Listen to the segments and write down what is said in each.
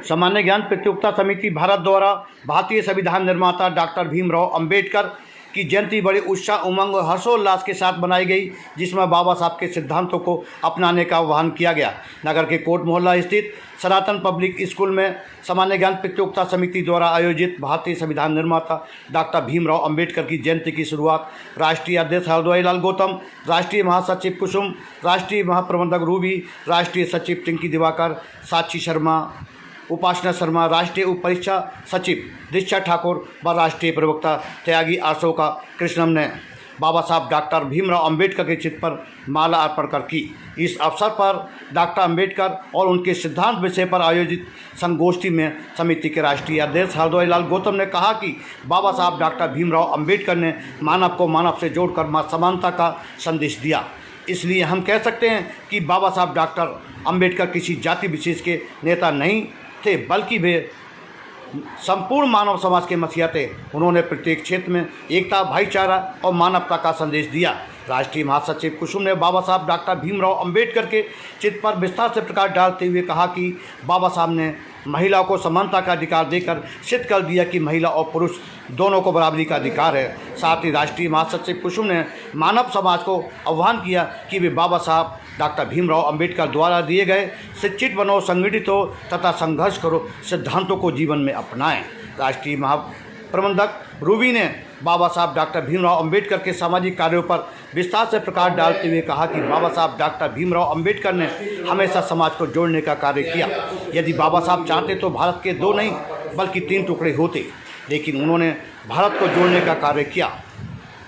सामान्य ज्ञान प्रतियोगिता समिति भारत द्वारा भारतीय संविधान निर्माता डॉक्टर भीमराव अंबेडकर की जयंती बड़े उत्साह, उमंग और हर्षोल्लास के साथ बनाई गई, जिसमें बाबा साहब के सिद्धांतों को अपनाने का आह्वान किया गया। नगर के कोट मोहल्ला स्थित सनातन पब्लिक स्कूल में सामान्य ज्ञान प्रतियोगिता समिति द्वारा आयोजित भारतीय संविधान निर्माता डॉक्टर भीमराव अंबेडकर की जयंती की शुरुआत राष्ट्रीय अध्यक्ष हरदोई लाल गौतम, राष्ट्रीय महासचिव कुसुम, राष्ट्रीय महाप्रबंधक रूबी, राष्ट्रीय सचिव टिंकी दिवाकर, साक्षी शर्मा, उपासना शर्मा, राष्ट्रीय उप परीक्षा सचिव दीक्षा ठाकुर व राष्ट्रीय प्रवक्ता त्यागी अशोका कृष्णम ने बाबा साहब डॉक्टर भीमराव अंबेडकर के चित्र पर माला अर्पण कर की। इस अवसर पर डॉक्टर अंबेडकर और उनके सिद्धांत विषय पर आयोजित संगोष्ठी में समिति के राष्ट्रीय अध्यक्ष हरदोई लाल गौतम ने कहा कि बाबा साहब डॉक्टर भीमराव अंबेडकर ने मानव को मानव से जोड़कर समानता का संदेश दिया। इसलिए हम कह सकते हैं कि बाबा साहब डॉक्टर अंबेडकर किसी जाति विशेष के नेता नहीं थे, बल्कि वे संपूर्ण मानव समाज के मसीहा थे। उन्होंने प्रत्येक क्षेत्र में एकता, भाईचारा और मानवता का संदेश दिया। राष्ट्रीय महासचिव कुसुम ने बाबा साहब डॉक्टर भीमराव अंबेडकर के चित्र पर विस्तार से प्रकाश डालते हुए कहा कि बाबा साहब ने महिलाओं को समानता का अधिकार देकर सिद्ध कर दिया कि महिला और पुरुष दोनों को बराबरी का अधिकार है। साथ ही राष्ट्रीय महासचिव कुसुम ने मानव समाज को आह्वान किया कि वे बाबा साहब डॉक्टर भीमराव अंबेडकर द्वारा दिए गए शिक्षित बनो, संगठित हो तथा संघर्ष करो सिद्धांतों को जीवन में अपनाएं। राष्ट्रीय महाप्रबंधक रूबी ने बाबा साहब डॉक्टर भीमराव अंबेडकर के सामाजिक कार्यों पर विस्तार से प्रकाश डालते हुए कहा कि बाबा साहब डॉक्टर भीमराव अंबेडकर ने हमेशा समाज को जोड़ने का कार्य किया। यदि बाबा साहब चाहते तो भारत के 2 नहीं बल्कि 3 टुकड़े होते, लेकिन उन्होंने भारत को जोड़ने का कार्य किया।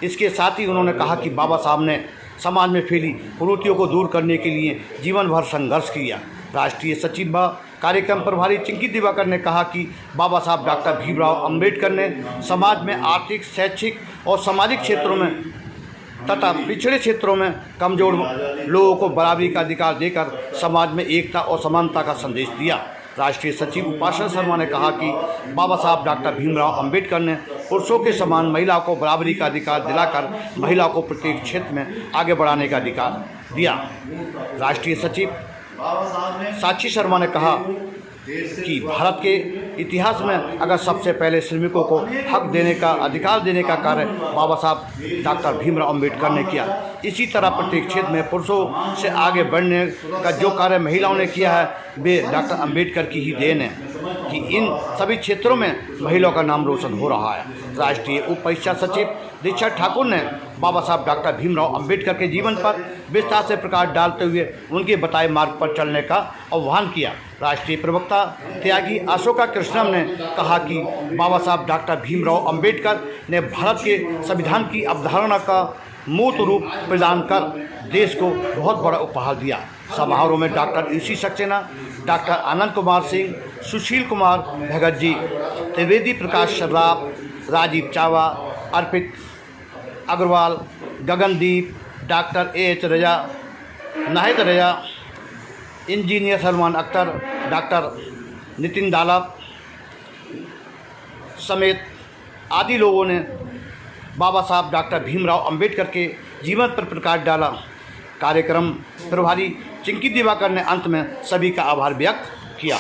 इसके साथ ही उन्होंने कहा कि बाबा साहब ने समाज में फैली कुरीतियों को दूर करने के लिए जीवन भर संघर्ष किया। राष्ट्रीय सचिव व कार्यक्रम प्रभारी टिंकी दिवाकर ने कहा कि बाबा साहब डॉक्टर भीमराव अंबेडकर ने समाज में आर्थिक, शैक्षिक और सामाजिक क्षेत्रों में तथा पिछड़े क्षेत्रों में कमजोर लोगों को बराबरी का अधिकार देकर समाज में एकता और समानता का संदेश दिया। राष्ट्रीय सचिव उपासना शर्मा ने कहा कि बाबा साहब डॉक्टर भीमराव अंबेडकर ने पुरुषों के समान महिलाओं को बराबरी का अधिकार दिलाकर महिलाओं को प्रत्येक क्षेत्र में आगे बढ़ाने का अधिकार दिया। राष्ट्रीय सचिव साक्षी शर्मा ने कहा कि भारत के इतिहास में अगर सबसे पहले श्रमिकों को हक देने का, अधिकार देने का कार्य बाबा साहब डॉक्टर भीमराव अंबेडकर ने किया, इसी तरह प्रत्येक क्षेत्र में पुरुषों से आगे बढ़ने का जो कार्य महिलाओं ने किया है वे डॉक्टर अंबेडकर की ही देन है कि इन सभी क्षेत्रों में महिलाओं का नाम रोशन हो रहा है। राष्ट्रीय उप परीक्षा सचिव दीक्षा ठाकुर ने बाबा साहब डॉक्टर भीमराव अंबेडकर के जीवन पर विस्तार से प्रकाश डालते हुए उनके बताए मार्ग पर चलने का आह्वान किया। राष्ट्रीय प्रवक्ता त्यागी अशोका कृष्णम ने कहा कि बाबा साहब डॉक्टर भीमराव अंबेडकर ने भारत के संविधान की अवधारणा का मूर्त रूप प्रदान कर देश को बहुत बड़ा उपहार दिया। समारोह में doctor EC Saxena, doctor Anand Kumar Singh, Sushil Kumar Bhagat ji, Trivedi प्रकाश सर्राफ, राजीव चावा, अर्पित अग्रवाल, गगनदीप, डॉक्टर एच रजा, नाहिद रजा, इंजीनियर सलमान अख्तर, डॉक्टर नितिन डालप समेत आदि लोगों ने बाबा साहब डॉक्टर भीमराव अंबेडकर के जीवन पर प्रकाश डाला। कार्यक्रम प्रभारी चिंकी दिवाकर ने अंत में सभी का आभार व्यक्त किया।